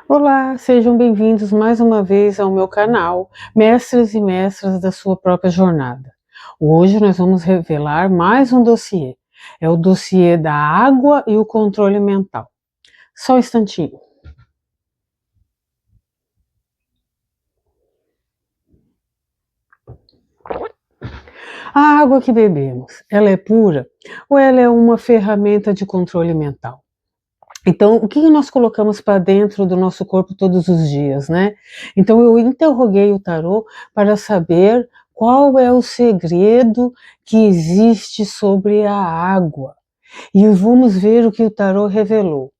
Olá, sejam bem-vindos mais uma vez ao meu canal, Mestres e Mestras da Sua Própria Jornada. Hoje nós vamos revelar mais um dossiê. É o dossiê da água e o controle mental. Só um instantinho. A água que bebemos, ela é pura ou ela é uma ferramenta de controle mental? Então, o que nós colocamos para dentro do nosso corpo todos os dias, né? Então, eu interroguei o tarô para saber qual é o segredo que existe sobre a água. E vamos ver o que o tarô revelou.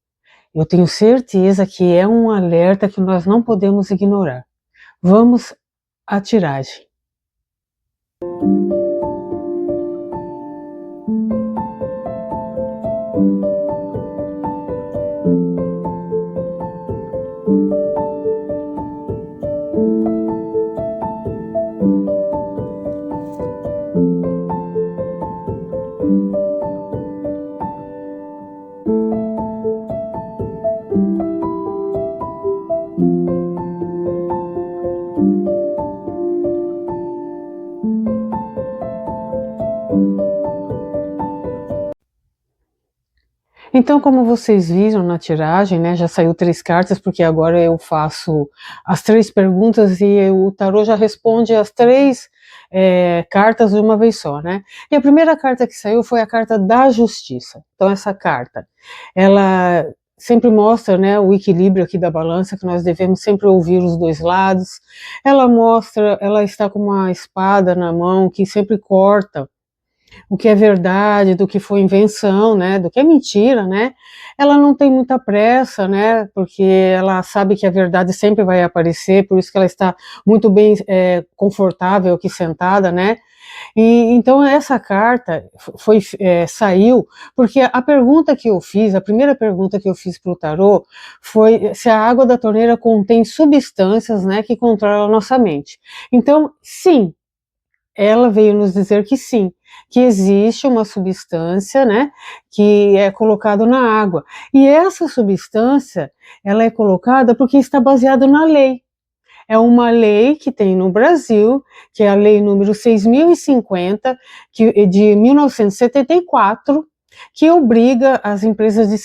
Eu tenho certeza que é um alerta que nós não podemos ignorar. Vamos à tiragem. Então, como vocês viram na tiragem, né, já saiu 3 cartas, porque agora eu faço as 3 perguntas e o tarô já responde as 3 cartas de uma vez só, né? E a primeira carta que saiu foi a carta da justiça. Então, essa carta, ela sempre mostra, né, o equilíbrio aqui da balança, que nós devemos sempre ouvir os dois lados. Ela mostra, ela está com uma espada na mão que sempre corta o que é verdade, do que foi invenção, né, do que é mentira, né, ela não tem muita pressa, né, porque ela sabe que a verdade sempre vai aparecer, por isso que ela está muito bem confortável aqui sentada, né, e então essa carta saiu porque a pergunta que eu fiz, a primeira pergunta que eu fiz para o tarô foi se a água da torneira contém substâncias, né, que controlam a nossa mente. Então, sim, ela veio nos dizer que sim, que existe uma substância, né, que é colocado na água. E essa substância, ela é colocada porque está baseada na lei. É uma lei que tem no Brasil, que é a lei número 6050, de 1974, que obriga as empresas de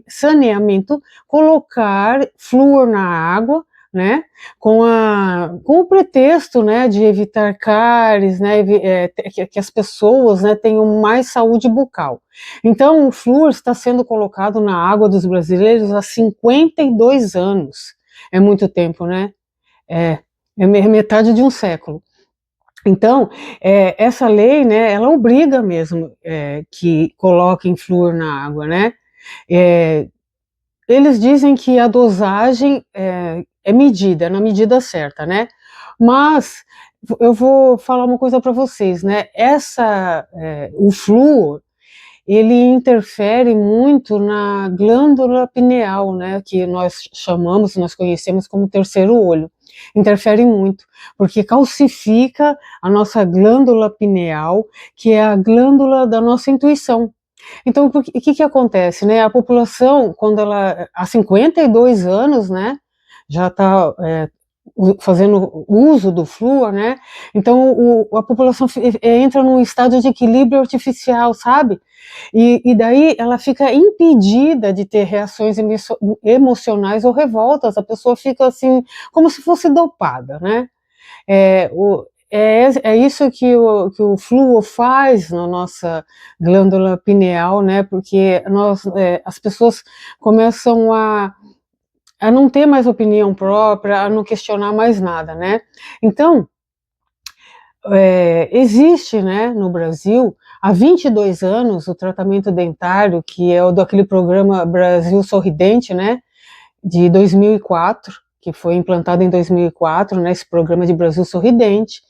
saneamento colocar flúor na água, né, com o pretexto, né, de evitar cáries, né, que as pessoas, né, tenham mais saúde bucal. Então, o flúor está sendo colocado na água dos brasileiros há 52 anos. É muito tempo, né? É, é metade de um século. Então, essa lei, né, ela obriga mesmo que coloquem flúor na água, né? É, eles dizem que a dosagem é medida, é na medida certa, né? Mas eu vou falar uma coisa para vocês, né? O flúor, ele interfere muito na glândula pineal, né, que nós conhecemos como terceiro olho. Interfere muito, porque calcifica a nossa glândula pineal, que é a glândula da nossa intuição. Então, o que acontece, né? A população, quando ela, há 52 anos, né, já está fazendo uso do flúor, né? Então, a população entra num estado de equilíbrio artificial, sabe? E daí ela fica impedida de ter reações emocionais ou revoltas, a pessoa fica assim, como se fosse dopada, né? É isso que o flúor faz na nossa glândula pineal, né? Porque as pessoas começam a não ter mais opinião própria, a não questionar mais nada, né? Então, existe, né, no Brasil, há 22 anos, o tratamento dentário, que é o daquele programa Brasil Sorridente, né, de 2004, que foi implantado em 2004, né, esse programa de Brasil Sorridente,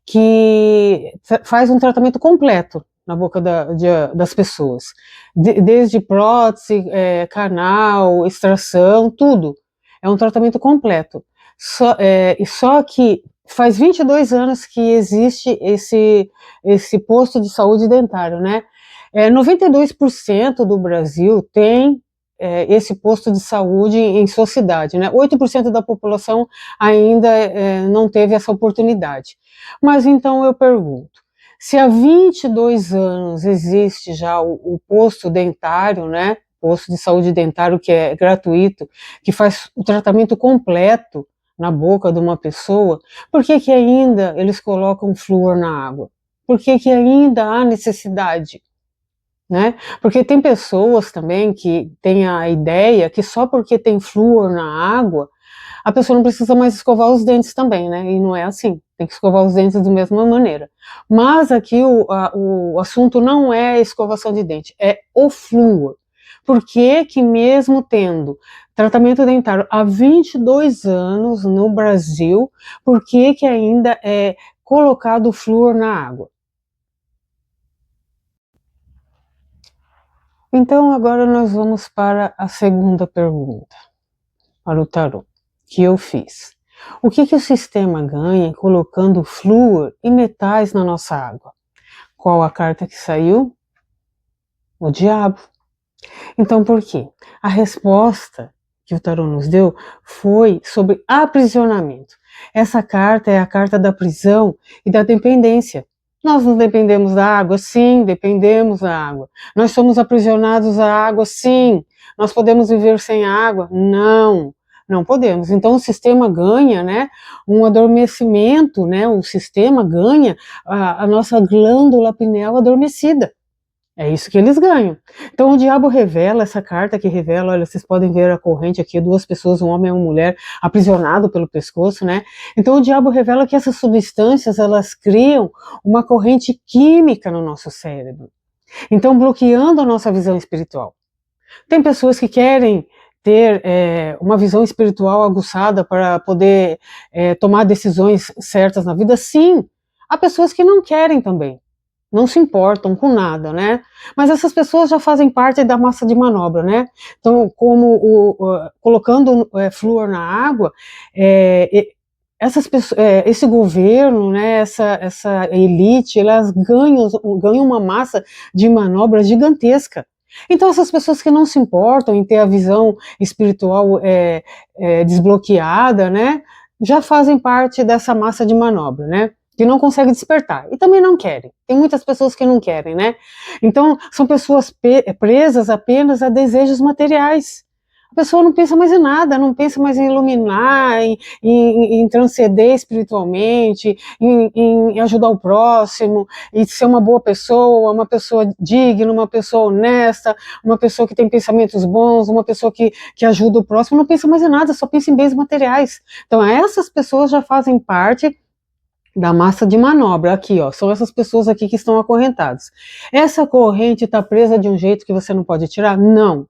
que faz um tratamento completo na boca das pessoas, desde prótese, canal, extração, tudo. É um tratamento completo. Só que faz 22 anos que existe esse posto de saúde dentário, né? 92% do Brasil tem esse posto de saúde em sua cidade, né? 8% da população ainda não teve essa oportunidade. Mas então eu pergunto, se há 22 anos existe já o posto dentário, né? Posto de saúde dentário que é gratuito, que faz o tratamento completo na boca de uma pessoa, por que ainda eles colocam flúor na água? Por que ainda há necessidade? Né? Porque tem pessoas também que têm a ideia que só porque tem flúor na água, a pessoa não precisa mais escovar os dentes também, né? E não é assim, tem que escovar os dentes da mesma maneira. Mas aqui o assunto não é a escovação de dente, é o flúor. Por que mesmo tendo tratamento dentário há 22 anos no Brasil, por que ainda é colocado flúor na água? Então, agora nós vamos para a segunda pergunta, para o tarô, que eu fiz. O que o sistema ganha colocando flúor e metais na nossa água? Qual a carta que saiu? O diabo. Então, por quê? A resposta que o tarô nos deu foi sobre aprisionamento. Essa carta é a carta da prisão e da dependência. Nós não dependemos da água? Sim, dependemos da água. Nós somos aprisionados à água? Sim. Nós podemos viver sem água? Não, não podemos. Então o sistema ganha, né, um adormecimento, né, o sistema ganha a nossa glândula pineal adormecida. É isso que eles ganham. Então o diabo revela, essa carta que revela, olha, vocês podem ver a corrente aqui, duas pessoas, um homem e uma mulher, aprisionado pelo pescoço, né? Então o diabo revela que essas substâncias, elas criam uma corrente química no nosso cérebro. Então bloqueando a nossa visão espiritual. Tem pessoas que querem ter uma visão espiritual aguçada para poder tomar decisões certas na vida? Sim. Há pessoas que não querem também. Não se importam com nada, né? Mas essas pessoas já fazem parte da massa de manobra, né? Então, como colocando flúor na água, essas pessoas, esse governo, né, essa elite, elas ganham uma massa de manobra gigantesca. Então, essas pessoas que não se importam em ter a visão espiritual desbloqueada, né, já fazem parte dessa massa de manobra, né? Que não consegue despertar e também não querem. Tem muitas pessoas que não querem, né? Então, são pessoas presas apenas a desejos materiais. A pessoa não pensa mais em nada, não pensa mais em iluminar, em transcender espiritualmente, em ajudar o próximo, em ser uma boa pessoa, uma pessoa digna, uma pessoa honesta, uma pessoa que tem pensamentos bons, uma pessoa que ajuda o próximo, não pensa mais em nada, só pensa em bens materiais. Então, essas pessoas já fazem parte da massa de manobra, aqui, ó, são essas pessoas aqui que estão acorrentadas. Essa corrente está presa de um jeito que você não pode tirar? Não.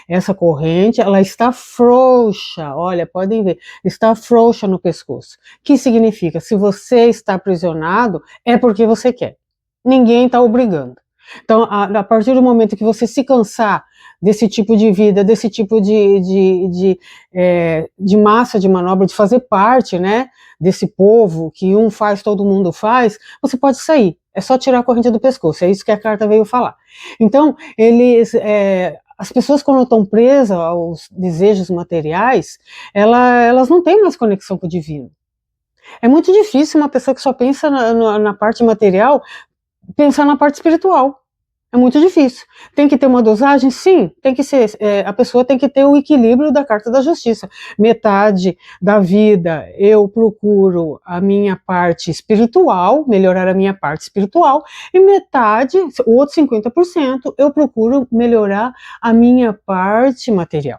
Essa corrente, ela está frouxa, olha, podem ver, está frouxa no pescoço. Que significa, se você está aprisionado, é porque você quer. Ninguém está obrigando. Então, a partir do momento que você se cansar desse tipo de vida, desse tipo de massa de manobra, de fazer parte, né, desse povo, que um faz, todo mundo faz, você pode sair. É só tirar a corrente do pescoço, é isso que a carta veio falar. Então, as pessoas quando estão presas aos desejos materiais, elas não têm mais conexão com o divino. É muito difícil uma pessoa que só pensa na parte material pensar na parte espiritual. É muito difícil. Tem que ter uma dosagem? Sim, tem que ser. A pessoa tem que ter o equilíbrio da carta da justiça. Metade da vida eu procuro a minha parte espiritual, melhorar a minha parte espiritual, e metade, o outro 50%, eu procuro melhorar a minha parte material.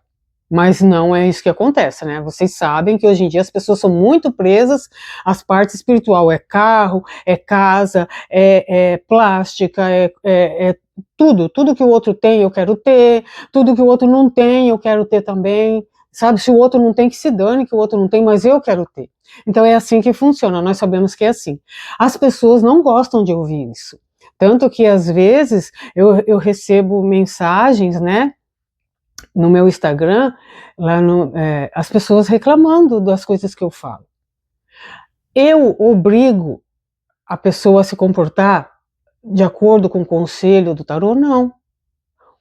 Mas não é isso que acontece, né? Vocês sabem que hoje em dia as pessoas são muito presas às partes espiritual. É carro, é casa, é plástica, tudo que o outro tem eu quero ter, tudo que o outro não tem eu quero ter também. Sabe, se o outro não tem, que se dane que o outro não tem, mas eu quero ter. Então é assim que funciona, nós sabemos que é assim. As pessoas não gostam de ouvir isso. Tanto que às vezes eu recebo mensagens, né? No meu Instagram, as pessoas reclamando das coisas que eu falo. Eu obrigo a pessoa a se comportar de acordo com o conselho do tarô? Não.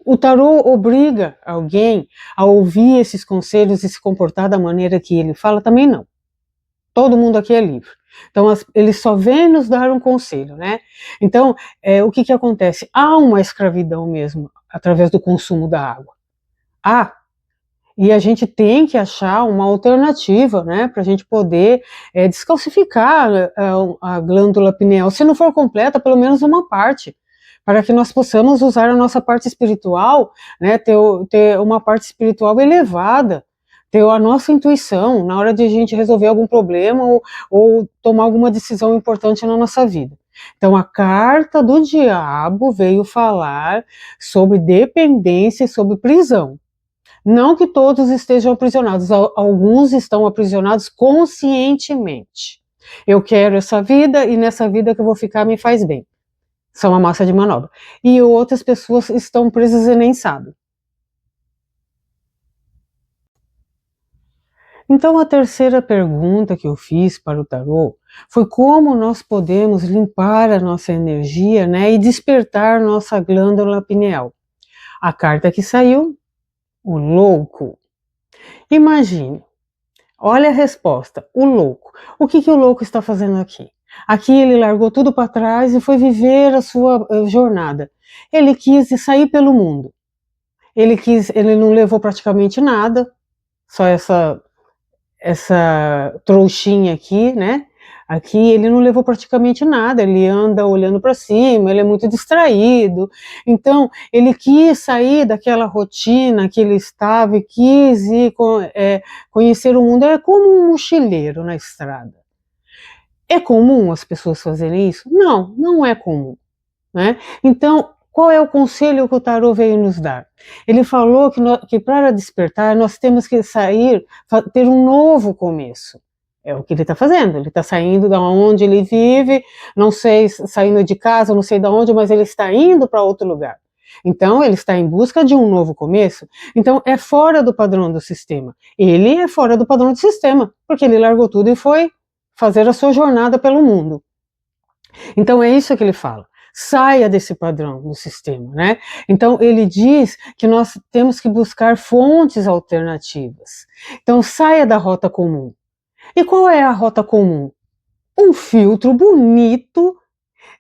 O tarô obriga alguém a ouvir esses conselhos e se comportar da maneira que ele fala? Também não. Todo mundo aqui é livre. Então, ele só vem nos dar um conselho, né? Então, o que acontece? Há uma escravidão mesmo, através do consumo da água. E a gente tem que achar uma alternativa, né, para a gente poder descalcificar a glândula pineal. Se não for completa, pelo menos uma parte, para que nós possamos usar a nossa parte espiritual, né, ter uma parte espiritual elevada, ter a nossa intuição na hora de a gente resolver algum problema ou tomar alguma decisão importante na nossa vida. Então, a carta do diabo veio falar sobre dependência e sobre prisão. Não que todos estejam aprisionados, alguns estão aprisionados conscientemente. Eu quero essa vida e nessa vida que eu vou ficar me faz bem. São a massa de manobra. E outras pessoas estão presas e nem sabem. Então, a terceira pergunta que eu fiz para o tarô foi como nós podemos limpar a nossa energia, né, e despertar nossa glândula pineal. A carta que saiu, o louco. Imagine, olha a resposta, o louco. O que o louco está fazendo aqui? Aqui ele largou tudo para trás e foi viver a sua jornada. Ele quis sair pelo mundo. Ele não levou praticamente nada, só essa trouxinha aqui, né? Aqui ele não levou praticamente nada, ele anda olhando para cima, ele é muito distraído. Então, ele quis sair daquela rotina que ele estava e quis ir conhecer o mundo. É como um mochileiro na estrada. É comum as pessoas fazerem isso? Não, não é comum, né? Então, qual é o conselho que o tarô veio nos dar? Ele falou que para despertar nós temos que sair, ter um novo começo. É o que ele está fazendo. Ele está saindo da onde ele vive, não sei, saindo de casa, não sei de onde, mas ele está indo para outro lugar. Então, ele está em busca de um novo começo. Então, é fora do padrão do sistema. Ele é fora do padrão do sistema, porque ele largou tudo e foi fazer a sua jornada pelo mundo. Então, é isso que ele fala. Saia desse padrão do sistema, né? Então, ele diz que nós temos que buscar fontes alternativas. Então, saia da rota comum. E qual é a rota comum? Um filtro bonito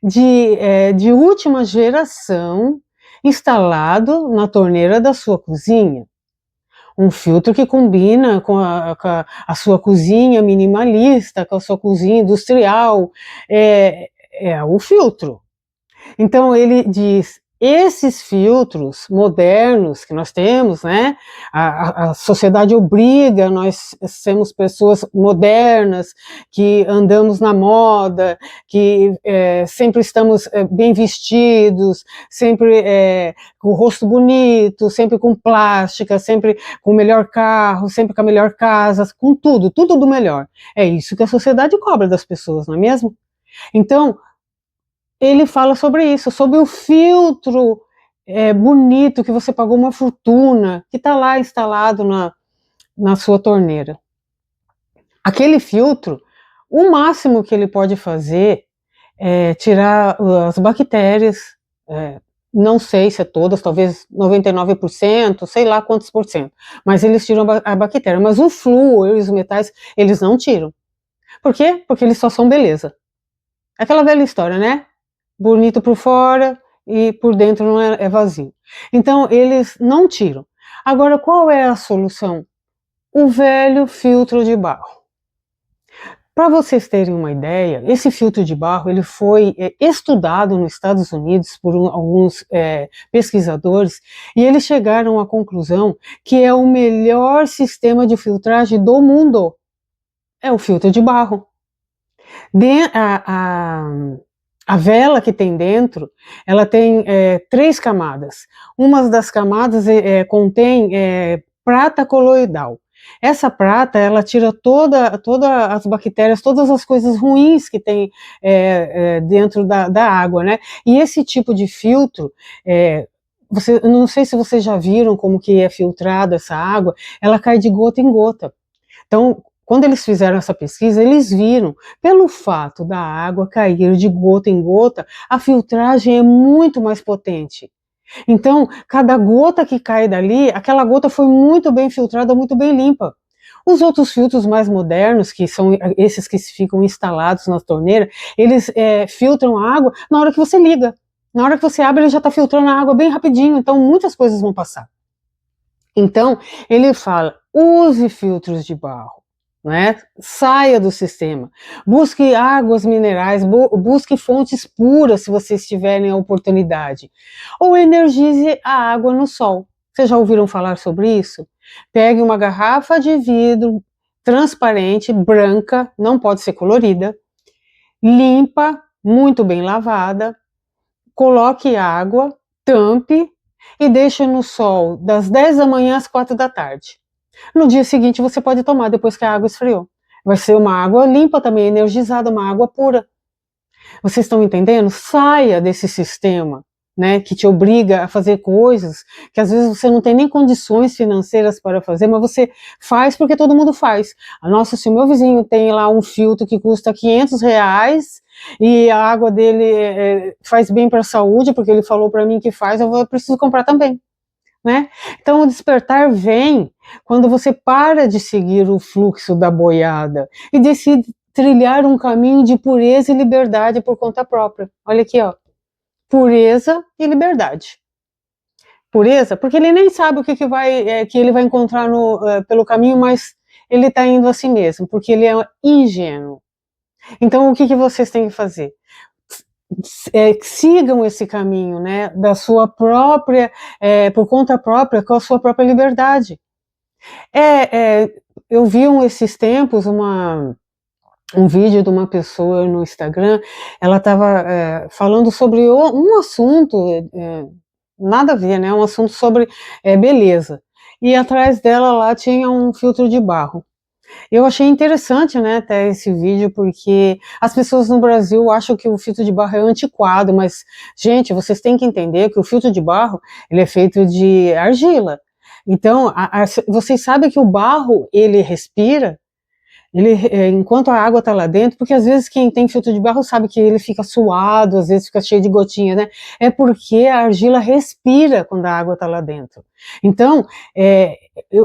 de última geração instalado na torneira da sua cozinha. Um filtro que combina com a sua cozinha minimalista, com a sua cozinha industrial. É o filtro. Então ele diz, esses filtros modernos que nós temos, né, a sociedade obriga nós sermos pessoas modernas, que andamos na moda, que sempre estamos bem vestidos, sempre com o rosto bonito, sempre com plástica, sempre com o melhor carro, sempre com a melhor casa, com tudo do melhor. É isso que a sociedade cobra das pessoas, não é mesmo? Então, ele fala sobre isso, sobre o filtro bonito que você pagou uma fortuna, que está lá instalado na sua torneira. Aquele filtro, o máximo que ele pode fazer é tirar as bactérias, não sei se é todas, talvez 99%, sei lá quantos por cento, mas eles tiram a bactéria, mas o flúor e os metais, eles não tiram. Por quê? Porque eles só são beleza. Aquela velha história, né? Bonito por fora e por dentro não é vazio. Então, eles não tiram. Agora, qual é a solução? O velho filtro de barro. Para vocês terem uma ideia, esse filtro de barro ele foi estudado nos Estados Unidos por alguns pesquisadores e eles chegaram à conclusão que é o melhor sistema de filtragem do mundo. É o filtro de barro. A vela que tem dentro, ela tem 3 camadas. Uma das camadas contém prata coloidal. Essa prata, ela tira todas as bactérias, todas as coisas ruins que tem dentro da água, né? E esse tipo de filtro, não sei se vocês já viram como que é filtrada essa água, ela cai de gota em gota. Então, quando eles fizeram essa pesquisa, eles viram, pelo fato da água cair de gota em gota, a filtragem é muito mais potente. Então, cada gota que cai dali, aquela gota foi muito bem filtrada, muito bem limpa. Os outros filtros mais modernos, que são esses que ficam instalados na torneira, eles filtram a água na hora que você liga. Na hora que você abre, ele já está filtrando a água bem rapidinho, então muitas coisas vão passar. Então, ele fala, use filtros de barro, né? Saia do sistema, busque águas minerais, busque fontes puras se vocês tiverem a oportunidade, ou energize a água no sol. Vocês já ouviram falar sobre isso? Pegue uma garrafa de vidro transparente, branca, não pode ser colorida, limpa, muito bem lavada, coloque água, tampe e deixe no sol das 10 da manhã às 4 da tarde. No dia seguinte você pode tomar depois que a água esfriou. Vai ser uma água limpa também, energizada, uma água pura. Vocês estão entendendo? Saia desse sistema, né, que te obriga a fazer coisas que às vezes você não tem nem condições financeiras para fazer, mas você faz porque todo mundo faz. Nossa, se o meu vizinho tem lá um filtro que custa R$ 500 e a água dele faz bem para a saúde, porque ele falou para mim que faz, eu preciso comprar também. Né? Então o despertar vem quando você para de seguir o fluxo da boiada e decide trilhar um caminho de pureza e liberdade por conta própria. Olha aqui, ó. Pureza e liberdade. Pureza, porque ele nem sabe o que ele vai encontrar pelo caminho, mas ele está indo a si mesmo, porque ele é ingênuo. Então o que vocês têm que fazer? Sigam esse caminho, né, da sua própria, por conta própria, com a sua própria liberdade. Eu vi esses tempos um vídeo de uma pessoa no Instagram, ela estava falando sobre um assunto, nada a ver, né, um assunto sobre beleza, e atrás dela lá tinha um filtro de barro. Eu achei interessante, né, até esse vídeo, porque as pessoas no Brasil acham que o filtro de barro é antiquado, mas, gente, vocês têm que entender que o filtro de barro, ele é feito de argila. Então, vocês sabem que o barro, ele respira, enquanto a água está lá dentro, porque às vezes quem tem filtro de barro sabe que ele fica suado, às vezes fica cheio de gotinha, né? É porque a argila respira quando a água está lá dentro. Então,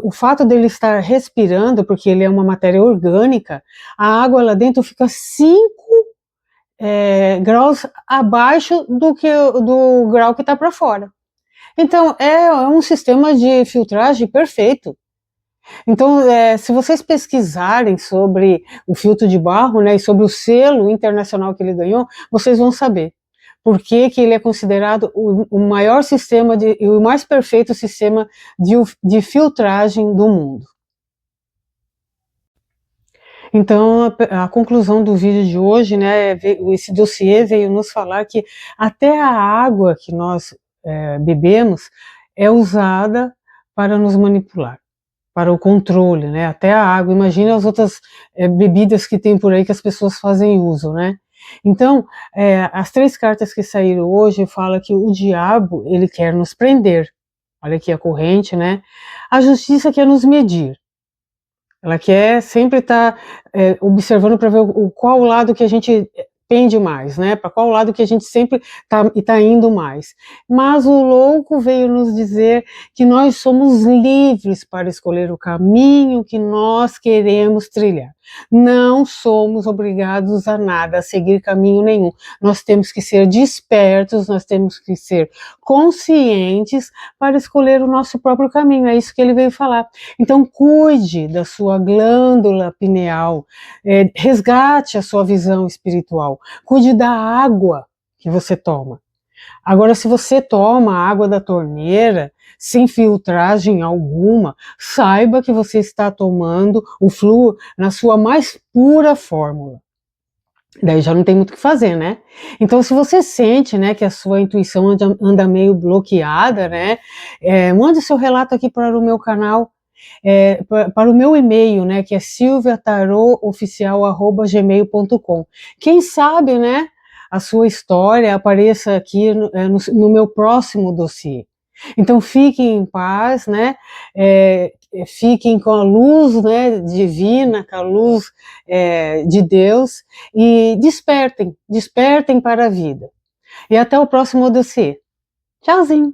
o fato dele estar respirando, porque ele é uma matéria orgânica, a água lá dentro fica 5 graus abaixo do grau que está para fora. Então, é um sistema de filtragem perfeito. Então, se vocês pesquisarem sobre o filtro de barro, né, e sobre o selo internacional que ele ganhou, vocês vão saber por que ele é considerado o maior sistema e o mais perfeito sistema de filtragem do mundo. Então, a conclusão do vídeo de hoje, né, esse dossiê veio nos falar que até a água que nós bebemos é usada para nos manipular, para o controle, né? Até a água. Imagina as outras bebidas que tem por aí que as pessoas fazem uso, né? Então, as 3 cartas que saíram hoje falam que o diabo, ele quer nos prender. Olha aqui a corrente, né? A justiça quer nos medir. Ela quer sempre estar observando para ver qual lado que a gente pende mais, né? Para qual lado que a gente sempre está indo mais. Mas o louco veio nos dizer que nós somos livres para escolher o caminho que nós queremos trilhar. Não somos obrigados a nada, a seguir caminho nenhum. Nós temos que ser despertos, nós temos que ser conscientes para escolher o nosso próprio caminho. É isso que ele veio falar. Então, cuide da sua glândula pineal, resgate a sua visão espiritual, cuide da água que você toma. Agora, se você toma a água da torneira, sem filtragem alguma, saiba que você está tomando o flúor na sua mais pura fórmula. Daí já não tem muito o que fazer, né? Então, se você sente, né, que a sua intuição anda meio bloqueada, né, mande seu relato aqui para o meu canal, para o meu e-mail, né, que é silviatarotoficial@gmail.com. Quem sabe, né, a sua história apareça aqui no meu próximo dossiê. Então fiquem em paz, né? Fiquem com a luz, né, divina, com a luz de Deus e despertem para a vida. E até o próximo dossiê. Tchauzinho!